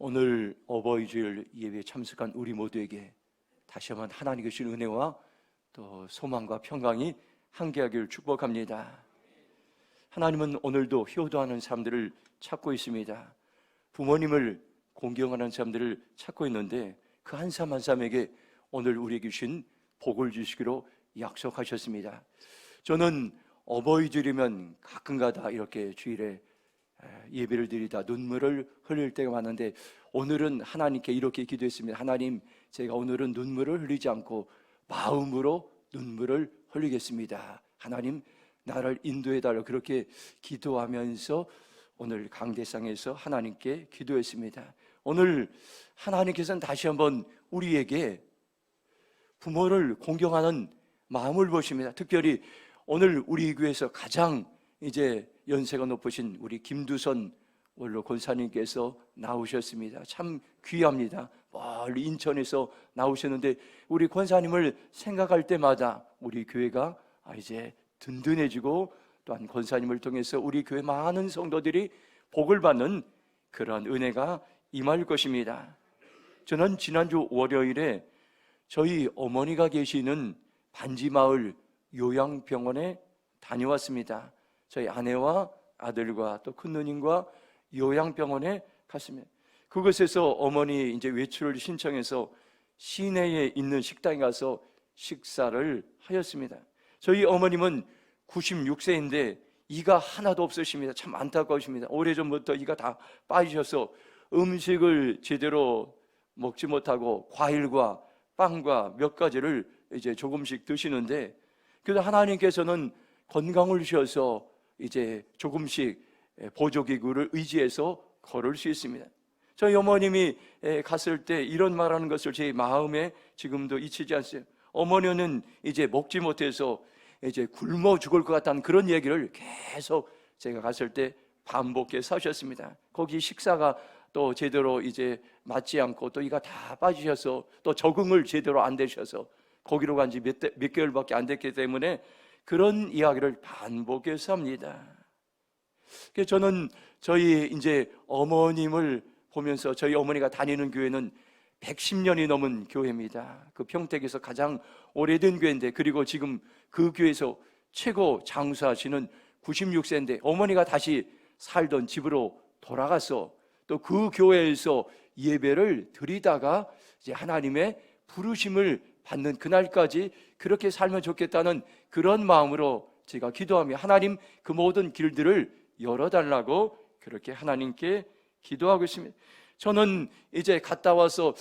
오늘 어버이 주일 예배에 참석한 우리 모두에게 다시 한번 하나님께 주신 은혜와 또 소망과 평강이 함께하기를 축복합니다. 하나님은 오늘도 효도하는 사람들을 찾고 있습니다. 부모님을 공경하는 사람들을 찾고 있는데 그 한 사람 한 사람에게 오늘 우리에게 주신 복을 주시기로 약속하셨습니다. 저는 어버이 주일이면 가끔가다 이렇게 주일에 예배를 드리다 눈물을 흘릴 때가 많은데 오늘은 하나님께 이렇게 기도했습니다. 하나님, 제가 오늘은 눈물을 흘리지 않고 마음으로 눈물을 흘리겠습니다. 하나님, 나를 인도해달라고 그렇게 기도하면서 오늘 강대상에서 하나님께 기도했습니다. 오늘 하나님께서는 다시 한번 우리에게 부모를 공경하는 마음을 보십니다. 특별히 오늘 우리 교회에서 가장 이제 연세가 높으신 우리 김두선 원로 권사님께서 나오셨습니다. 참 귀합니다. 멀리 인천에서 나오셨는데 우리 권사님을 생각할 때마다 우리 교회가 이제 든든해지고 또한 권사님을 통해서 우리 교회 많은 성도들이 복을 받는 그런 은혜가 임할 것입니다. 저는 지난주 월요일에 저희 어머니가 계시는 반지마을 요양병원에 다녀왔습니다. 저희 아내와 아들과 또 큰누님과 요양병원에 갔습니다. 그곳에서 어머니 이제 외출을 신청해서 시내에 있는 식당에 가서 식사를 하였습니다. 저희 어머님은 96세인데 이가 하나도 없으십니다. 참 안타까우십니다. 오래전부터 이가 다 빠지셔서 음식을 제대로 먹지 못하고 과일과 빵과 몇 가지를 이제 조금씩 드시는데 그래서 하나님께서는 건강을 주셔서 이제 조금씩 보조기구를 의지해서 걸을 수 있습니다. 저희 어머님이 갔을 때 이런 말하는 것을 제 마음에 지금도 잊히지 않습니다. 어머니는 이제 먹지 못해서 이제 굶어 죽을 것 같다는 그런 얘기를 계속 제가 갔을 때 반복해서 하셨습니다. 거기 식사가 또 제대로 이제 맞지 않고 또 이가 다 빠지셔서 또 적응을 제대로 안 되셔서 거기로 간 지 몇 개월밖에 안 됐기 때문에 그런 이야기를 반복해서 합니다. 그래서 저는 저희 이제 어머님을 보면서 저희 어머니가 다니는 교회는 110년이 넘은 교회입니다. 그 평택에서 가장 오래된 교회인데 그리고 지금 그 교회에서 최고 장수하시는 96세인데 어머니가 다시 살던 집으로 돌아가서 또 그 교회에서 예배를 드리다가 이제 하나님의 부르심을 받는 그날까지 그렇게 살면 좋겠다는 그런 마음으로 제가 기도하며 하나님 그 모든 길들을 열어달라고 그렇게 하나님께 기도하고 있습니다. 저는 이제 갔다 와서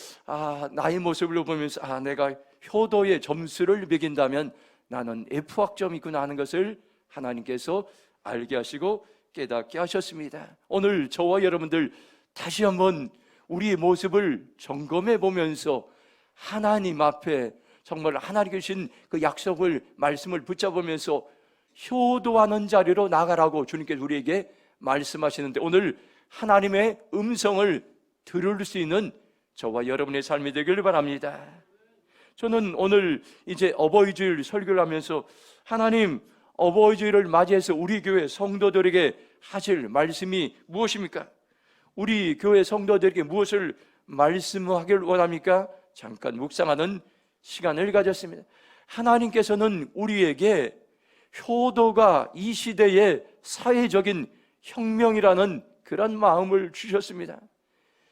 나의 모습을 보면서 내가 효도의 점수를 매긴다면 나는 F학점이구나 하는 것을 하나님께서 알게 하시고 깨닫게 하셨습니다. 오늘 저와 여러분들 다시 한번 우리의 모습을 점검해 보면서 하나님 앞에 정말 하나님께 주신 그 약속을 말씀을 붙잡으면서 효도하는 자리로 나가라고 주님께서 우리에게 말씀하시는데 오늘 하나님의 음성을 들을 수 있는 저와 여러분의 삶이 되길 바랍니다. 저는 오늘 이제 어버이 주일 설교를 하면서 하나님 어버이 주일을 맞이해서 우리 교회 성도들에게 하실 말씀이 무엇입니까? 우리 교회 성도들에게 무엇을 말씀하길 원합니까? 잠깐 묵상하는 시간을 가졌습니다. 하나님께서는 우리에게 효도가 이 시대의 사회적인 혁명이라는 그런 마음을 주셨습니다.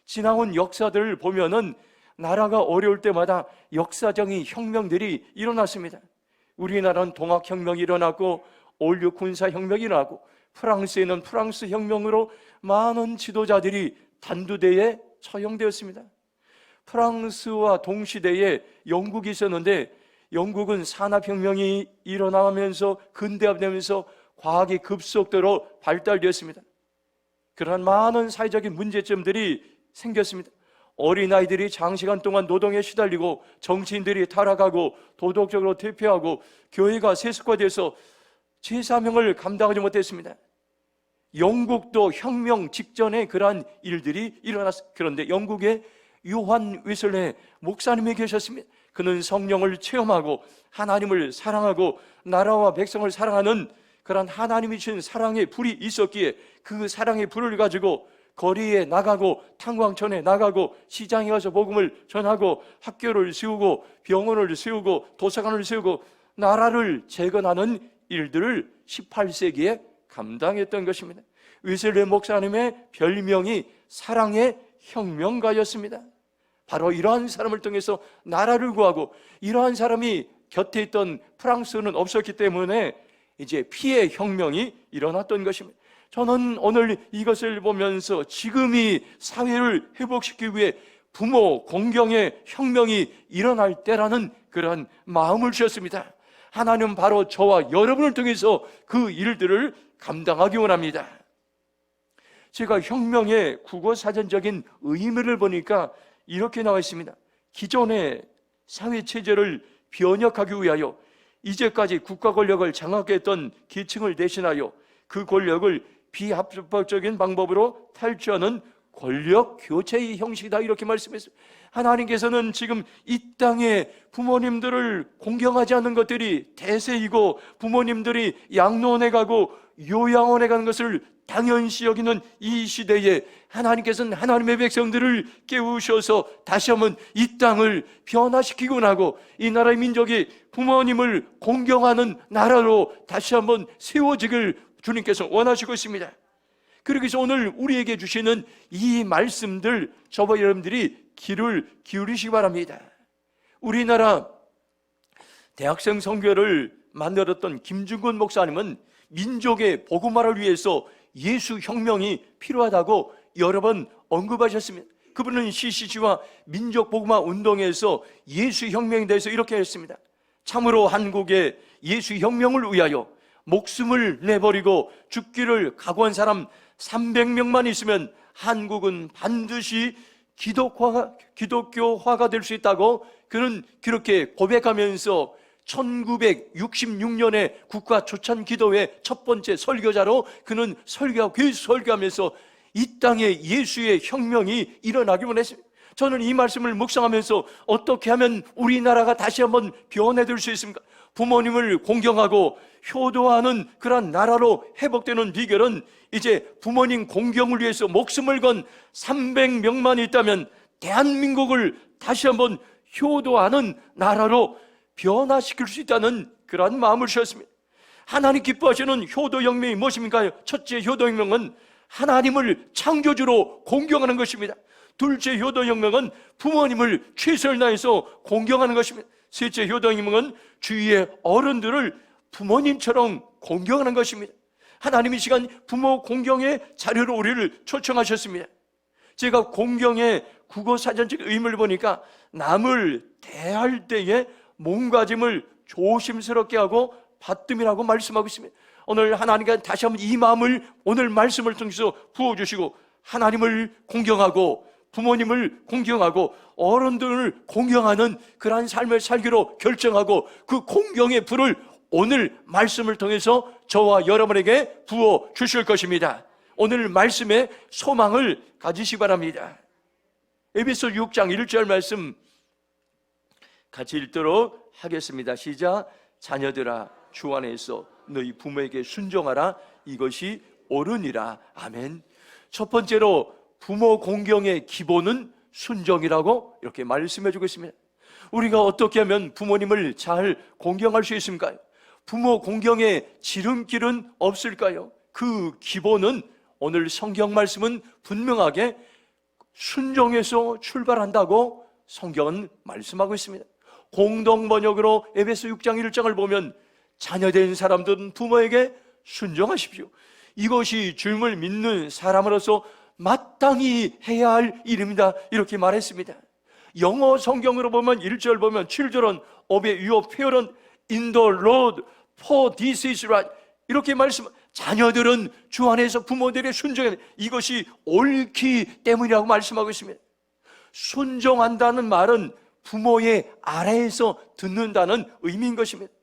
지나온 역사들을 보면은 나라가 어려울 때마다 역사적인 혁명들이 일어났습니다. 우리나라는 동학혁명이 일어났고 올류 군사혁명이 일어나고 프랑스에는 프랑스 혁명으로 많은 지도자들이 단두대에 처형되었습니다. 프랑스와 동시대에 영국이 있었는데 영국은 산업혁명이 일어나면서 근대화되면서 과학이 급속도로 발달되었습니다. 그러한 많은 사회적인 문제점들이 생겼습니다. 어린아이들이 장시간 동안 노동에 시달리고 정치인들이 타락하고 도덕적으로 퇴폐하고 교회가 세습화돼서 제3형을 감당하지 못했습니다. 영국도 혁명 직전에 그러한 일들이 일어났습니다. 그런데 영국에 요한 웨슬레 목사님이 계셨습니다. 그는 성령을 체험하고 하나님을 사랑하고 나라와 백성을 사랑하는 그런 하나님이 주신 사랑의 불이 있었기에 그 사랑의 불을 가지고 거리에 나가고 탄광촌에 나가고 시장에 가서 복음을 전하고 학교를 세우고 병원을 세우고 도서관을 세우고 나라를 재건하는 일들을 18세기에 감당했던 것입니다. 웨슬리 목사님의 별명이 사랑의 혁명가였습니다. 바로 이러한 사람을 통해서 나라를 구하고, 이러한 사람이 곁에 있던 프랑스는 없었기 때문에 이제 피해 혁명이 일어났던 것입니다. 저는 오늘 이것을 보면서 지금이 사회를 회복시키기 위해 부모 공경의 혁명이 일어날 때라는 그러한 마음을 주셨습니다. 하나님은 바로 저와 여러분을 통해서 그 일들을 감당하기 원합니다. 제가 혁명의 국어사전적인 의미를 보니까 이렇게 나와 있습니다. 기존의 사회체제를 변혁하기 위하여 이제까지 국가 권력을 장악했던 계층을 대신하여 그 권력을 비합법적인 방법으로 탈취하는 권력 교체의 형식이다, 이렇게 말씀했어요. 하나님께서는 지금 이 땅에 부모님들을 공경하지 않는 것들이 대세이고, 부모님들이 양로원에 가고 요양원에 가는 것을 당연시 여기는 이 시대에 하나님께서는 하나님의 백성들을 깨우셔서 다시 한번 이 땅을 변화시키고 나고, 이 나라의 민족이 부모님을 공경하는 나라로 다시 한번 세워지길 주님께서 원하시고 있습니다. 그래서 오늘 우리에게 주시는 이 말씀들, 저와 여러분들이 귀를 기울이시기 바랍니다. 우리나라 대학생 선교를 만들었던 김중근 목사님은 민족의 복음화를 위해서 예수 혁명이 필요하다고 여러 번 언급하셨습니다. 그분은 CCC와 민족 복음화 운동에서 예수 혁명에 대해서 이렇게 했습니다. 참으로 한국의 예수 혁명을 위하여 목숨을 내버리고 죽기를 각오한 사람 300명만 있으면 한국은 반드시 기독교화가 될 수 있다고 그는 그렇게 고백하면서 1966년에 국가 초청 기도회 첫 번째 설교자로 그는 계속 설교하면서 이 땅에 예수의 혁명이 일어나기 원했습니다. 저는 이 말씀을 묵상하면서 어떻게 하면 우리나라가 다시 한번 변해될 수 있습니까? 부모님을 공경하고 효도하는 그런 나라로 회복되는 비결은 이제 부모님 공경을 위해서 목숨을 건 300명만 있다면 대한민국을 다시 한번 효도하는 나라로 변화시킬 수 있다는 그러한 마음을 주셨습니다. 하나님 기뻐하시는 효도혁명이 무엇입니까? 첫째 효도혁명은 하나님을 창조주로 공경하는 것입니다. 둘째 효도혁명은 부모님을 최선을 다해서 공경하는 것입니다. 셋째 효도혁명은 주위의 어른들을 부모님처럼 공경하는 것입니다. 하나님이 이 시간 부모 공경의 자료로 우리를 초청하셨습니다. 제가 공경의 국어사전적 의미를 보니까 남을 대할 때에 몸가짐을 조심스럽게 하고 받듦이라고 말씀하고 있습니다. 오늘 하나님께 다시 한번 이 마음을 오늘 말씀을 통해서 부어주시고, 하나님을 공경하고 부모님을 공경하고 어른들을 공경하는 그러한 삶을 살기로 결정하고, 그 공경의 불을 오늘 말씀을 통해서 저와 여러분에게 부어 주실 것입니다. 오늘 말씀에 소망을 가지시기 바랍니다. 에베소 6장 1절 말씀 같이 읽도록 하겠습니다. 시작. 자녀들아 주 안에서 너희 부모에게 순종하라. 이것이 옳으니라. 아멘. 첫 번째로 부모 공경의 기본은 순종이라고 이렇게 말씀해 주고 있습니다. 우리가 어떻게 하면 부모님을 잘 공경할 수 있을까요? 부모 공경의 지름길은 없을까요? 그 기본은 오늘 성경 말씀은 분명하게 순종에서 출발한다고 성경은 말씀하고 있습니다. 공동 번역으로 에베소 6장 1장을 보면 자녀된 사람들은 부모에게 순종하십시오. 이것이 주님을 믿는 사람으로서 마땅히 해야 할 일입니다. 이렇게 말했습니다. 영어 성경으로 보면 1절 보면 Children obey your parents in the Lord for this is right. 이렇게 말씀, 자녀들은 주 안에서 부모들의 순종해, 이것이 옳기 때문이라고 말씀하고 있습니다. 순종한다는 말은 부모의 아래에서 듣는다는 의미인 것입니다.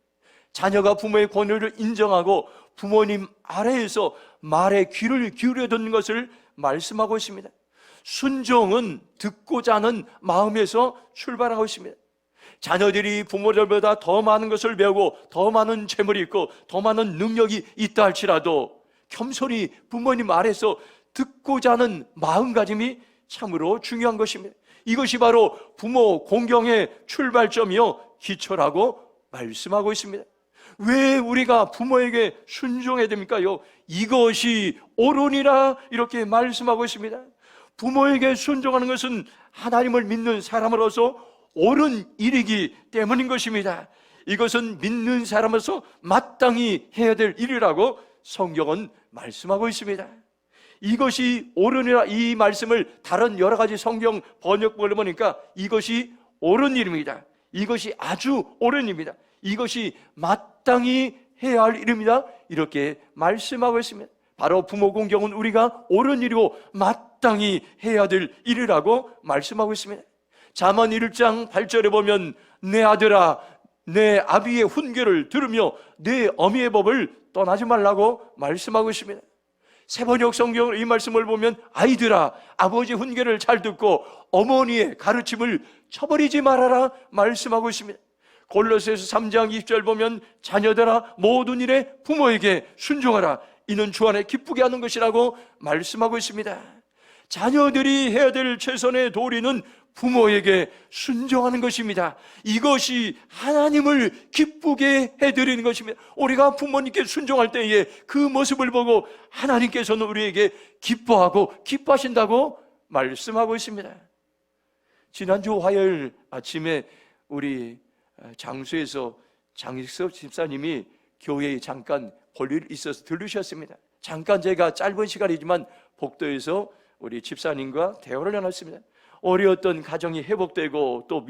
자녀가 부모의 권위를 인정하고 부모님 아래에서 말에 귀를 기울여 듣는 것을 말씀하고 있습니다. 순종은 듣고자 하는 마음에서 출발하고 있습니다. 자녀들이 부모들보다 더 많은 것을 배우고 더 많은 재물이 있고 더 많은 능력이 있다 할지라도 겸손히 부모님 아래서 듣고자 하는 마음가짐이 참으로 중요한 것입니다. 이것이 바로 부모 공경의 출발점이요 기초라고 말씀하고 있습니다. 왜 우리가 부모에게 순종해야 됩니까요? 이것이 옳으니라 이렇게 말씀하고 있습니다. 부모에게 순종하는 것은 하나님을 믿는 사람으로서 옳은 일이기 때문인 것입니다. 이것은 믿는 사람으로서 마땅히 해야 될 일이라고 성경은 말씀하고 있습니다. 이것이 옳으니라 이 말씀을 다른 여러 가지 성경 번역본을 보니까 이것이 옳은 일입니다. 이것이 아주 옳은 일입니다. 이것이 마땅히 해야 할 일입니다. 이렇게 말씀하고 있습니다. 바로 부모 공경은 우리가 옳은 일이고 마땅히 해야 될 일이라고 말씀하고 있습니다. 잠언 1장 8절에 보면 내 아들아 내 아비의 훈계를 들으며 내 어미의 법을 떠나지 말라고 말씀하고 있습니다. 새번역 성경을 이 말씀을 보면 아이들아 아버지 훈계를 잘 듣고 어머니의 가르침을 쳐버리지 말아라 말씀하고 있습니다. 골로새서 3장 20절 보면 자녀들아 모든 일에 부모에게 순종하라 이는 주 안에 기쁘게 하는 것이라고 말씀하고 있습니다. 자녀들이 해야 될 최선의 도리는 부모에게 순종하는 것입니다. 이것이 하나님을 기쁘게 해드리는 것입니다. 우리가 부모님께 순종할 때에 그 모습을 보고 하나님께서는 우리에게 기뻐하고 기뻐하신다고 말씀하고 있습니다. 지난주 화요일 아침에 우리 장수에서 장익섭 집사님이 교회에 잠깐 볼 일이 있어서 들르셨습니다. 잠깐 제가 짧은 시간이지만 복도에서 우리 집사님과 대화를 나눴습니다. 어려웠던 가정이 회복되고 또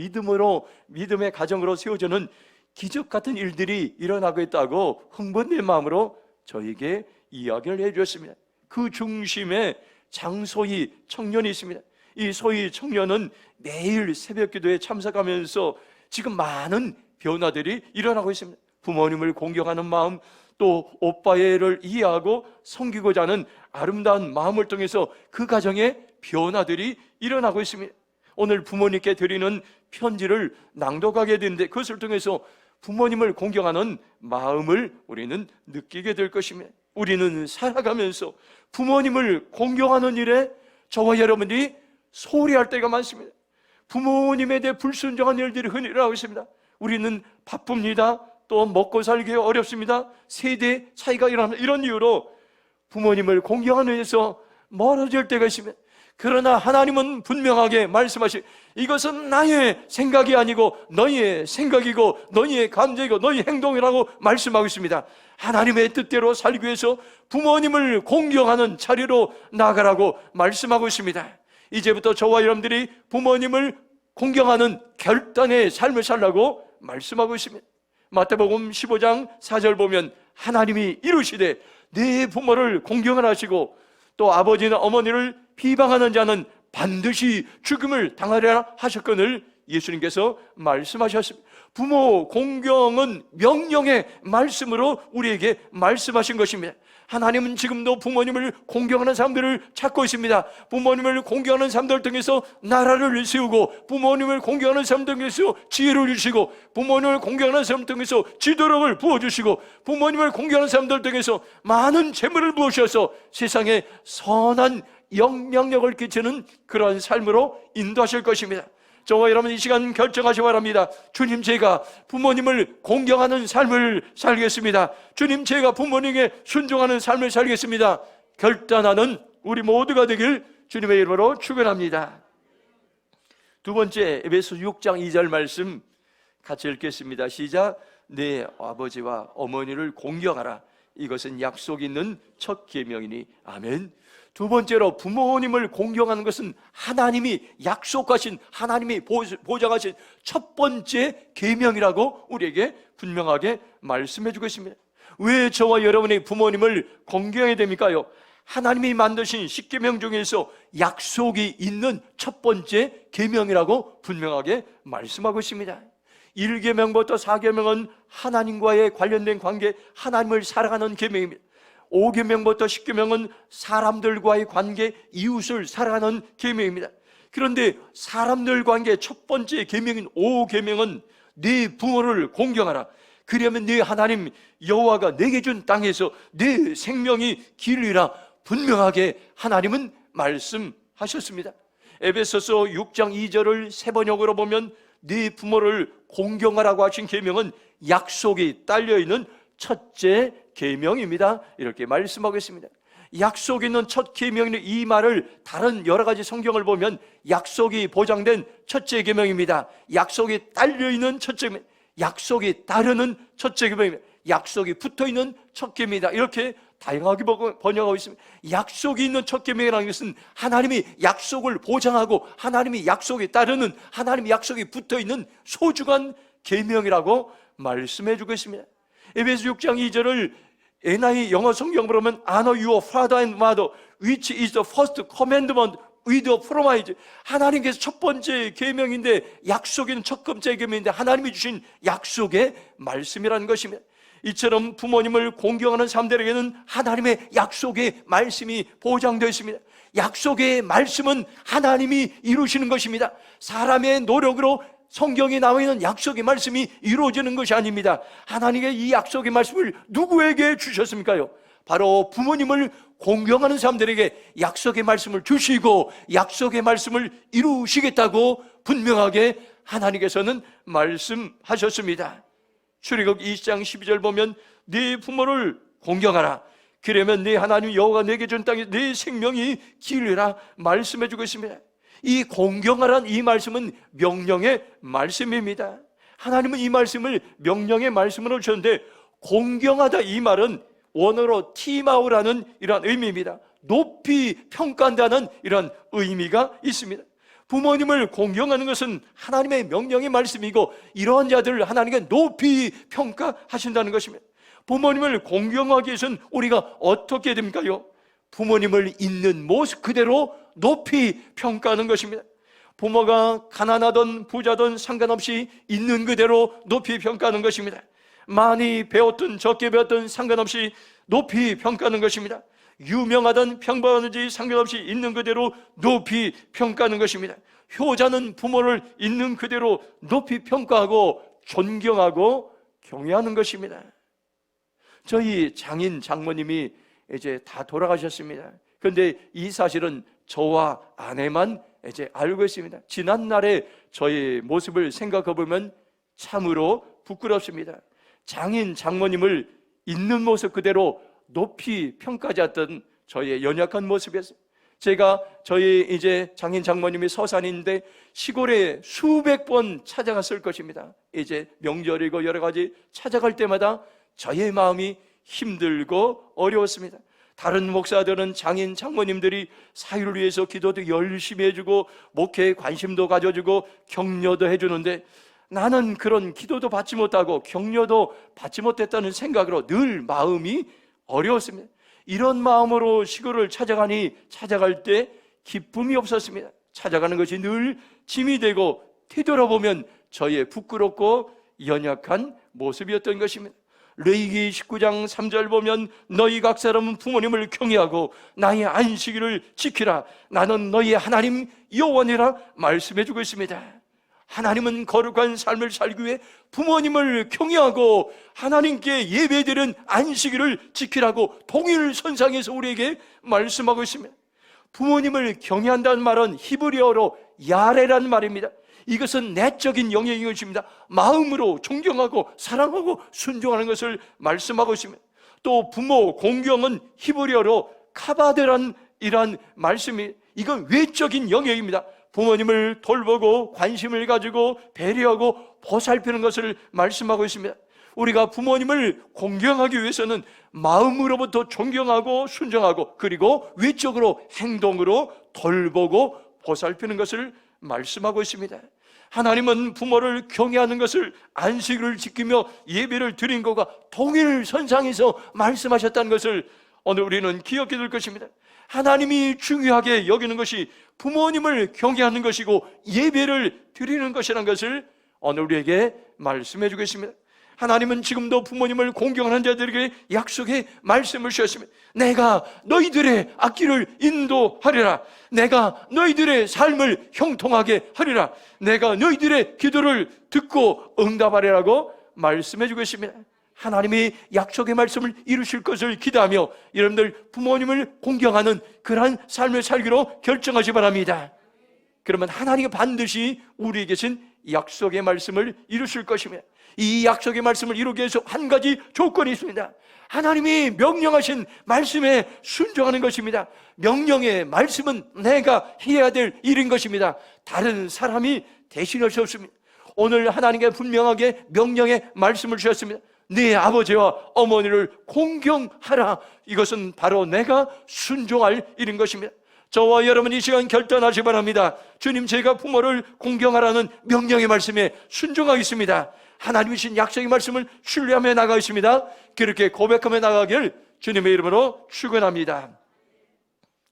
믿음의 가정으로 세워지는 기적 같은 일들이 일어나고 있다고 흥분된 마음으로 저에게 이야기를 해주었습니다. 그 중심에 장소희 청년이 있습니다. 이 소희 청년은 매일 새벽 기도에 참석하면서 지금 많은 변화들이 일어나고 있습니다. 부모님을 공경하는 마음, 또 오빠를 이해하고 섬기고자 하는 아름다운 마음을 통해서 그 가정에 변화들이 일어나고 있습니다. 오늘 부모님께 드리는 편지를 낭독하게 되는데 그것을 통해서 부모님을 공경하는 마음을 우리는 느끼게 될 것입니다. 우리는 살아가면서 부모님을 공경하는 일에 저와 여러분들이 소홀히할 때가 많습니다. 부모님에 대해 불순종한 일들이 흔히 일어나고 있습니다. 우리는 바쁩니다. 또 먹고 살기 어렵습니다. 세대 차이가 일어나는 이런 이유로 부모님을 공경하는 일에서 멀어질 때가 있습니다. 그러나 하나님은 분명하게 말씀하시 이것은 나의 생각이 아니고 너희의 생각이고 너희의 감정이고 너희의 행동이라고 말씀하고 있습니다. 하나님의 뜻대로 살기 위해서 부모님을 공경하는 자리로 나가라고 말씀하고 있습니다. 이제부터 저와 여러분들이 부모님을 공경하는 결단의 삶을 살라고 말씀하고 있습니다. 마태복음 15장 4절 보면 하나님이 이루시되 내 부모를 공경을 하시고 또 아버지나 어머니를 비방하는 자는 반드시 죽음을 당하리라 하셨거늘 예수님께서 말씀하셨습니다. 부모 공경은 명령의 말씀으로 우리에게 말씀하신 것입니다. 하나님은 지금도 부모님을 공경하는 사람들을 찾고 있습니다. 부모님을 공경하는 사람들을 통해서 나라를 세우고 부모님을 공경하는 사람들 통해서 지혜를 주시고 부모님을 공경하는 사람들 통해서 지도력을 부어주시고 부모님을 공경하는 사람들 통해서 많은 재물을 부으셔서 세상에 선한 영향력을 끼치는 그러한 삶으로 인도하실 것입니다. 저와 여러분 이 시간 결정하시기 바랍니다. 주님 제가 부모님을 공경하는 삶을 살겠습니다. 주님 제가 부모님에게 순종하는 삶을 살겠습니다. 결단하는 우리 모두가 되길 주님의 이름으로 축원합니다. 두 번째 에베소 6장 2절 말씀 같이 읽겠습니다. 시작. 내 아버지와 어머니를 공경하라. 이것은 약속 있는 첫 계명이니 아멘. 두 번째로 부모님을 공경하는 것은 하나님이 약속하신 하나님이 보장하신 첫 번째 계명이라고 우리에게 분명하게 말씀해 주고 있습니다. 왜 저와 여러분의 부모님을 공경해야 됩니까요? 하나님이 만드신 10계명 중에서 약속이 있는 첫 번째 계명이라고 분명하게 말씀하고 있습니다. 1계명부터 4계명은 하나님과의 관련된 관계, 하나님을 사랑하는 계명입니다. 5계명부터 10계명은 사람들과의 관계, 이웃을 사랑하는 계명입니다. 그런데 사람들 관계 첫 번째 계명인 5계명은 네 부모를 공경하라. 그러면 네 하나님 여호와가 내게 준 땅에서 네 생명이 길리라. 분명하게 하나님은 말씀하셨습니다. 에베소서 6장 2절을 세 번역으로 보면 네 부모를 공경하라고 하신 계명은 약속이 딸려있는 첫째 계명입니다. 이렇게 말씀하고 있습니다. 약속이 있는 첫 계명인 이 말을 다른 여러 가지 성경을 보면 약속이 보장된 첫째 계명입니다. 약속이 딸려있는 첫째 계명, 약속이 따르는 첫째 계명입니다. 약속이 붙어있는 첫 계명이다. 이렇게 다양하게 번역하고 있습니다. 약속이 있는 첫 계명이라는 것은 하나님이 약속을 보장하고 하나님이 약속에 따르는, 하나님이 약속이 붙어있는 소중한 계명이라고 말씀해주고 있습니다. 에베소 6장 2절을 NIV 영어 성경으로 보면 Honor your father and mother, which is the first commandment with a promise. 하나님께서 첫 번째 계명인데, 약속인 첫 번째 계명인데 하나님이 주신 약속의 말씀이라는 것입니다. 이처럼 부모님을 공경하는 사람들에게는 하나님의 약속의 말씀이 보장되어 있습니다. 약속의 말씀은 하나님이 이루시는 것입니다. 사람의 노력으로 성경에 나와 있는 약속의 말씀이 이루어지는 것이 아닙니다. 하나님의 이 약속의 말씀을 누구에게 주셨습니까요? 바로 부모님을 공경하는 사람들에게 약속의 말씀을 주시고 약속의 말씀을 이루시겠다고 분명하게 하나님께서는 말씀하셨습니다. 출애굽 20장 12절 보면 네 부모를 공경하라. 그러면 네 하나님 여호와가 내게 준 땅에 네 생명이 기르리라 말씀해주고 있습니다. 이 공경하라는 이 말씀은 명령의 말씀입니다. 하나님은 이 말씀을 명령의 말씀으로 주셨는데, 공경하다 이 말은 원어로 티마우라는 이런 의미입니다. 높이 평가한다는 이런 의미가 있습니다. 부모님을 공경하는 것은 하나님의 명령의 말씀이고, 이러한 자들을 하나님께 높이 평가하신다는 것입니다. 부모님을 공경하기 위해서는 우리가 어떻게 됩니까요? 부모님을 있는 모습 그대로 높이 평가하는 것입니다. 부모가 가난하든 부자든 상관없이 있는 그대로 높이 평가하는 것입니다. 많이 배웠든 적게 배웠든 상관없이 높이 평가하는 것입니다. 유명하든 평범하든지 상관없이 있는 그대로 높이 평가하는 것입니다. 효자는 부모를 있는 그대로 높이 평가하고 존경하고 경외하는 것입니다. 저희 장인 장모님이 이제 다 돌아가셨습니다. 그런데 이 사실은 저와 아내만 이제 알고 있습니다. 지난날의 저의 모습을 생각해 보면 참으로 부끄럽습니다. 장인 장모님을 있는 모습 그대로 높이 평가하지 않던 저의 연약한 모습이었어요. 제가 저희 이제 장인 장모님이 서산인데 시골에 수백 번 찾아갔을 것입니다. 이제 명절이고 여러 가지 찾아갈 때마다 저의 마음이 힘들고 어려웠습니다. 다른 목사들은 장인 장모님들이 사유를 위해서 기도도 열심히 해주고 목회에 관심도 가져주고 격려도 해주는데, 나는 그런 기도도 받지 못하고 격려도 받지 못했다는 생각으로 늘 마음이 어려웠습니다. 이런 마음으로 시골을 찾아갈 때 기쁨이 없었습니다. 찾아가는 것이 늘 짐이 되고 되돌아보면 저의 부끄럽고 연약한 모습이었던 것입니다. 레위기 19장 3절 보면 너희 각 사람은 부모님을 경외하고 나의 안식일을 지키라. 나는 너희의 하나님 여호와니라 말씀해주고 있습니다. 하나님은 거룩한 삶을 살기 위해 부모님을 경외하고 하나님께 예배드리는 안식일을 지키라고 통일선상에서 우리에게 말씀하고 있습니다. 부모님을 경외한다는 말은 히브리어로 야레라는 말입니다. 이것은 내적인 영역인 것입니다. 마음으로 존경하고 사랑하고 순종하는 것을 말씀하고 있습니다. 또 부모 공경은 히브리어로 카바드라는 이런 말씀이, 이건 외적인 영역입니다. 부모님을 돌보고 관심을 가지고 배려하고 보살피는 것을 말씀하고 있습니다. 우리가 부모님을 공경하기 위해서는 마음으로부터 존경하고 순종하고 그리고 외적으로 행동으로 돌보고 보살피는 것을 말씀하고 있습니다. 하나님은 부모를 경외하는 것을 안식일을 지키며 예배를 드린 것과 동일선상에서 말씀하셨다는 것을 오늘 우리는 기억해 둘 것입니다. 하나님이 중요하게 여기는 것이 부모님을 경외하는 것이고 예배를 드리는 것이라는 것을 오늘 우리에게 말씀해 주겠습니다. 하나님은 지금도 부모님을 공경하는 자들에게 약속의 말씀을 주셨습니다. 내가 너희들의 앞길을 인도하리라. 내가 너희들의 삶을 형통하게 하리라. 내가 너희들의 기도를 듣고 응답하리라고 말씀해 주고 있습니다. 하나님의 약속의 말씀을 이루실 것을 기대하며 여러분들 부모님을 공경하는 그러한 삶을 살기로 결정하시 바랍니다. 그러면 하나님이 반드시 우리에게 계신 약속의 말씀을 이루실 것이며, 이 약속의 말씀을 이루기 위해서 한 가지 조건이 있습니다. 하나님이 명령하신 말씀에 순종하는 것입니다. 명령의 말씀은 내가 해야 될 일인 것입니다. 다른 사람이 대신할 수 없습니다. 오늘 하나님께 분명하게 명령의 말씀을 주셨습니다. 네 아버지와 어머니를 공경하라. 이것은 바로 내가 순종할 일인 것입니다. 저와 여러분 이 시간 결단하시기 바랍니다. 주님, 제가 부모를 공경하라는 명령의 말씀에 순종하겠습니다. 하나님이신 약속의 말씀을 신뢰하며 나가겠습니다. 그렇게 고백하며 나가길 주님의 이름으로 축원합니다.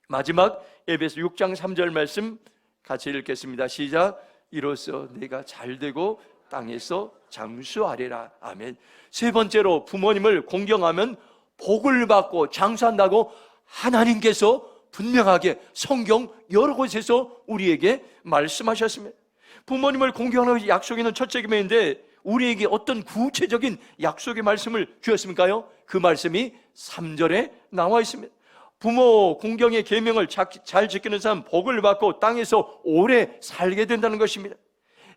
마지막 에베소 6장 3절 말씀 같이 읽겠습니다. 시작. 이로써 내가 잘되고 땅에서 장수하리라. 아멘. 세 번째로, 부모님을 공경하면 복을 받고 장수한다고 하나님께서 분명하게 성경 여러 곳에서 우리에게 말씀하셨습니다. 부모님을 공경하는 약속에 있는 첫째 계명인데 우리에게 어떤 구체적인 약속의 말씀을 주셨습니까요? 그 말씀이 3절에 나와 있습니다. 부모 공경의 계명을 잘 지키는 사람 복을 받고 땅에서 오래 살게 된다는 것입니다.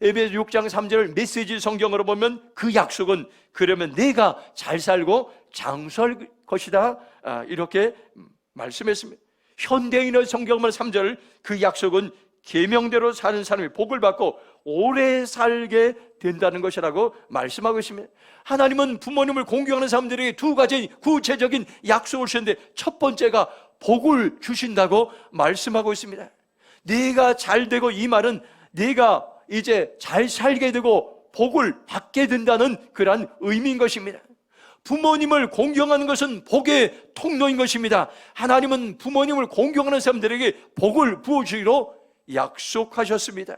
에베소 6장 3절 메시지 성경으로 보면 그 약속은 그러면 내가 잘 살고 장수할 것이다, 이렇게 말씀했습니다. 현대인의 성경을 3절 그 약속은 계명대로 사는 사람이 복을 받고 오래 살게 된다는 것이라고 말씀하고 있습니다. 하나님은 부모님을 공경하는 사람들에게 두 가지 구체적인 약속을 주셨는데 첫 번째가 복을 주신다고 말씀하고 있습니다. 내가 잘 되고, 이 말은 내가 이제 잘 살게 되고 복을 받게 된다는 그러한 의미인 것입니다. 부모님을 공경하는 것은 복의 통로인 것입니다. 하나님은 부모님을 공경하는 사람들에게 복을 부어주기로 약속하셨습니다.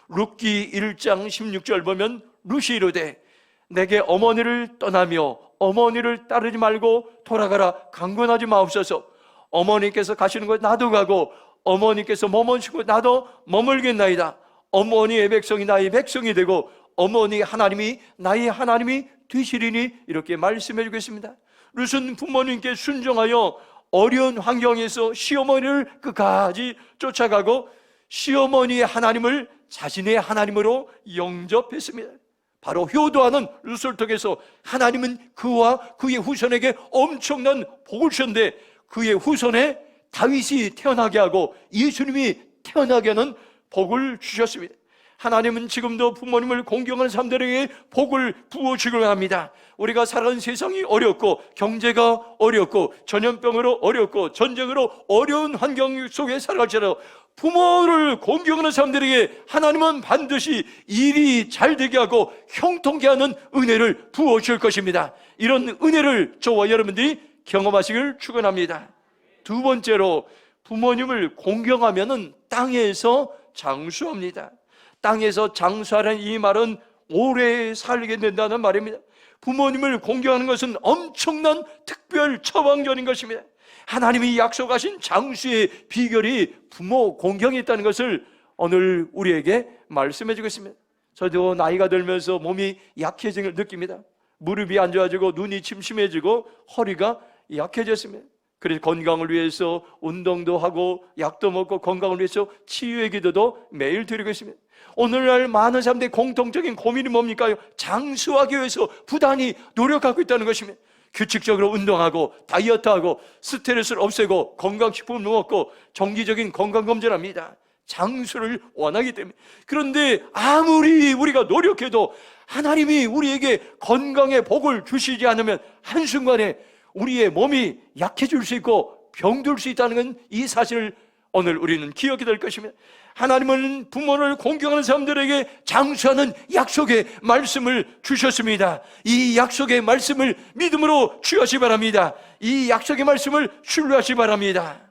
룻기 1장 16절 보면 룻이 이르되 내게 어머니를 떠나며 어머니를 따르지 말고 돌아가라. 강권하지 마옵소서. 어머니께서 가시는 곳 나도 가고 어머니께서 머무시는 곳 나도 머물겠나이다. 어머니의 백성이 나의 백성이 되고 어머니 하나님이 나의 하나님이 되시리니, 이렇게 말씀해 주겠습니다. 룻은 부모님께 순종하여 어려운 환경에서 시어머니를 끝까지 쫓아가고 시어머니의 하나님을 자신의 하나님으로 영접했습니다. 바로 효도하는 룻을 통해서 하나님은 그와 그의 후손에게 엄청난 복을 주셨는데, 그의 후손에 다윗이 태어나게 하고 예수님이 태어나게 하는 복을 주셨습니다. 하나님은 지금도 부모님을 공경하는 사람들에게 복을 부어주기로 합니다. 우리가 살아가는 세상이 어렵고 경제가 어렵고 전염병으로 어렵고 전쟁으로 어려운 환경 속에 살아갈지라도 부모를 공경하는 사람들에게 하나님은 반드시 일이 잘 되게 하고 형통케 하는 은혜를 부어줄 것입니다. 이런 은혜를 저와 여러분들이 경험하시길 축원합니다. 두 번째로, 부모님을 공경하면은 땅에서 장수합니다. 땅에서 장수하라는 이 말은 오래 살게 된다는 말입니다. 부모님을 공경하는 것은 엄청난 특별 처방전인 것입니다. 하나님이 약속하신 장수의 비결이 부모 공경에 있다는 것을 오늘 우리에게 말씀해 주겠습니다. 저도 나이가 들면서 몸이 약해진 걸 느낍니다. 무릎이 안 좋아지고 눈이 침침해지고 허리가 약해졌습니다. 그래서 건강을 위해서 운동도 하고 약도 먹고 건강을 위해서 치유의 기도도 매일 드리고 있습니다. 오늘날 많은 사람들의 공통적인 고민이 뭡니까? 장수하기 위해서 부단히 노력하고 있다는 것입니다. 규칙적으로 운동하고 다이어트하고 스트레스를 없애고 건강식품을 먹고 정기적인 건강검진을 합니다. 장수를 원하기 때문에. 그런데 아무리 우리가 노력해도 하나님이 우리에게 건강의 복을 주시지 않으면 한순간에 우리의 몸이 약해질 수 있고 병들 수 있다는 건 이 사실을 오늘 우리는 기억해야 될 것입니다. 하나님은 부모를 공경하는 사람들에게 장수하는 약속의 말씀을 주셨습니다. 이 약속의 말씀을 믿음으로 취하시기 바랍니다. 이 약속의 말씀을 신뢰하시기 바랍니다.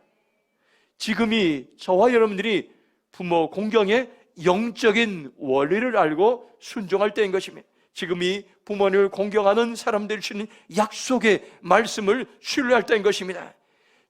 지금이 저와 여러분들이 부모 공경의 영적인 원리를 알고 순종할 때인 것입니다. 지금이 부모님을 공경하는 사람들이 주는 약속의 말씀을 신뢰할 때인 것입니다.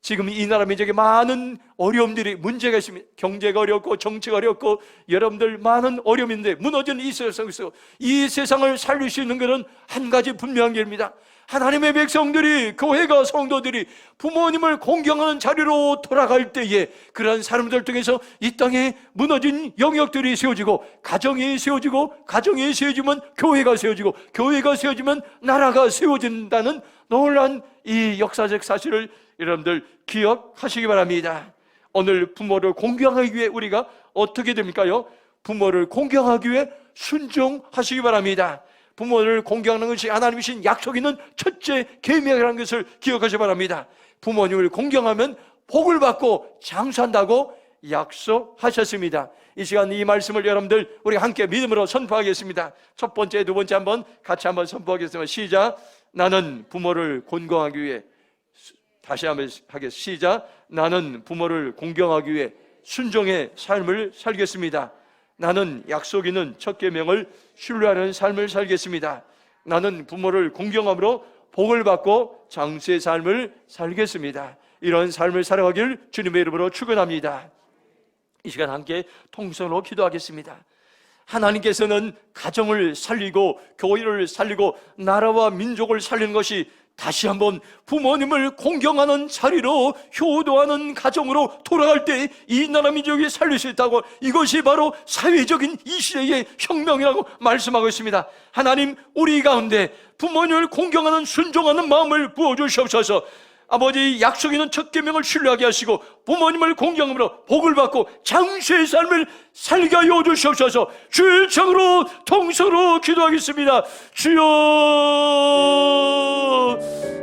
지금 이 나라 민족에 많은 어려움들이 문제가 있습니다. 경제가 어렵고 정치가 어렵고 여러분들 많은 어려움인데 무너지는 이 세상에서 이 세상을 살릴 수 있는 것은 한 가지 분명한 길입니다. 하나님의 백성들이, 교회가, 성도들이 부모님을 공경하는 자리로 돌아갈 때에 그러한 사람들 통해서 이 땅에 무너진 영역들이 세워지고, 가정이 세워지고, 가정이 세워지면 교회가 세워지고, 교회가 세워지면 나라가 세워진다는 놀라운 이 역사적 사실을 여러분들 기억하시기 바랍니다. 오늘 부모를 공경하기 위해 우리가 어떻게 됩니까요? 부모를 공경하기 위해 순종하시기 바랍니다. 부모를 공경하는 것이 하나님이 주신 약속 있는 첫째 계명이라는 것을 기억하시기 바랍니다. 부모님을 공경하면 복을 받고 장수한다고 약속하셨습니다. 이 시간 이 말씀을 여러분들 우리 함께 믿음으로 선포하겠습니다. 첫 번째, 두 번째 한번 같이 한번 선포하겠습니다. 시작. 나는 부모를 공경하기 위해, 다시 한번 하겠습니다. 시작. 나는 부모를 공경하기 위해 순종의 삶을 살겠습니다. 나는 약속 있는 첫 계명을 신뢰하는 삶을 살겠습니다. 나는 부모를 공경함으로 복을 받고 장수의 삶을 살겠습니다. 이런 삶을 살아가길 주님의 이름으로 축원합니다. 이 시간 함께 통성으로 기도하겠습니다. 하나님께서는 가정을 살리고 교회를 살리고 나라와 민족을 살리는 것이 다시 한번 부모님을 공경하는 자리로, 효도하는 가정으로 돌아갈 때 이 나라 민족이 살릴 수 있다고, 이것이 바로 사회적인 이 시대의 혁명이라고 말씀하고 있습니다. 하나님, 우리 가운데 부모님을 공경하는 순종하는 마음을 부어주시옵소서. 아버지, 약속 있는 첫 계명을 신뢰하게 하시고 부모님을 공경함으로 복을 받고 장수의 삶을 살게 하여 주시옵소서. 주의 이름으로 통성으로 기도하겠습니다. 주여,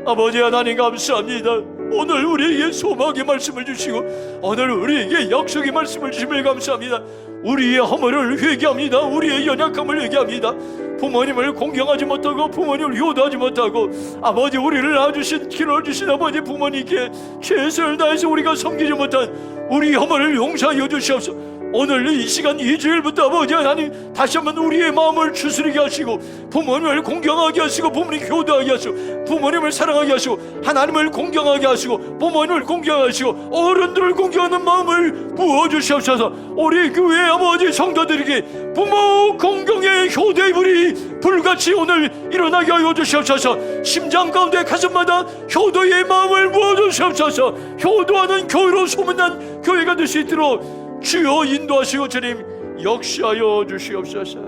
아버지 하나님 감사합니다. 오늘 우리에게 소망의 말씀을 주시고 오늘 우리에게 약속의 말씀을 주심을 감사합니다. 우리의 허물을 회개합니다. 우리의 연약함을 회개합니다. 부모님을 공경하지 못하고 부모님을 효도하지 못하고 아버지, 우리를 낳아주신, 길러주신 아버지 부모님께 최선을 다해서 우리가 섬기지 못한 우리 허물을 용서하여 주시옵소서. 오늘 이 시간 2주일부터 아버지 하나님 다시 한번 우리의 마음을 추스리게 하시고 부모님을 공경하게 하시고 부모님 효도하게 하시고 부모님을 사랑하게 하시고 하나님을 공경하게 하시고 부모님을 공경하시고 어른들을 공경하는 마음을 부어주시옵소서. 우리 교회 아버지 성도들에게 부모 공경의 효도의 불이 불같이 오늘 일어나게 하여 주시옵소서. 심장 가운데 가슴마다 효도의 마음을 부어주시옵소서. 효도하는 교회로 소문난 교회가 될 수 있도록 주여 인도하시고 주님 역시하여 주시옵소서.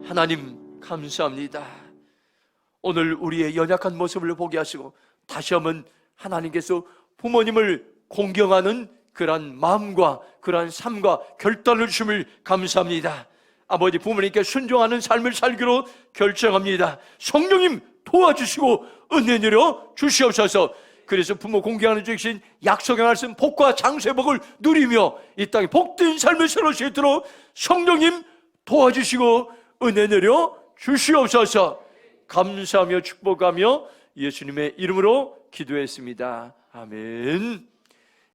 하나님 감사합니다. 오늘 우리의 연약한 모습을 보게 하시고 다시 한번 하나님께서 부모님을 공경하는 그러한 마음과 그러한 삶과 결단을 주심을 감사합니다. 아버지, 부모님께 순종하는 삶을 살기로 결정합니다. 성령님 도와주시고 은혜 내려 주시옵소서. 그래서 부모 공경하는 주신 약속의 말씀 복과 장수의 복을 누리며 이 땅에 복된 삶을 살아갈 수 있도록 성령님 도와주시고 은혜 내려 주시옵소서. 감사하며 축복하며 예수님의 이름으로 기도했습니다. 아멘.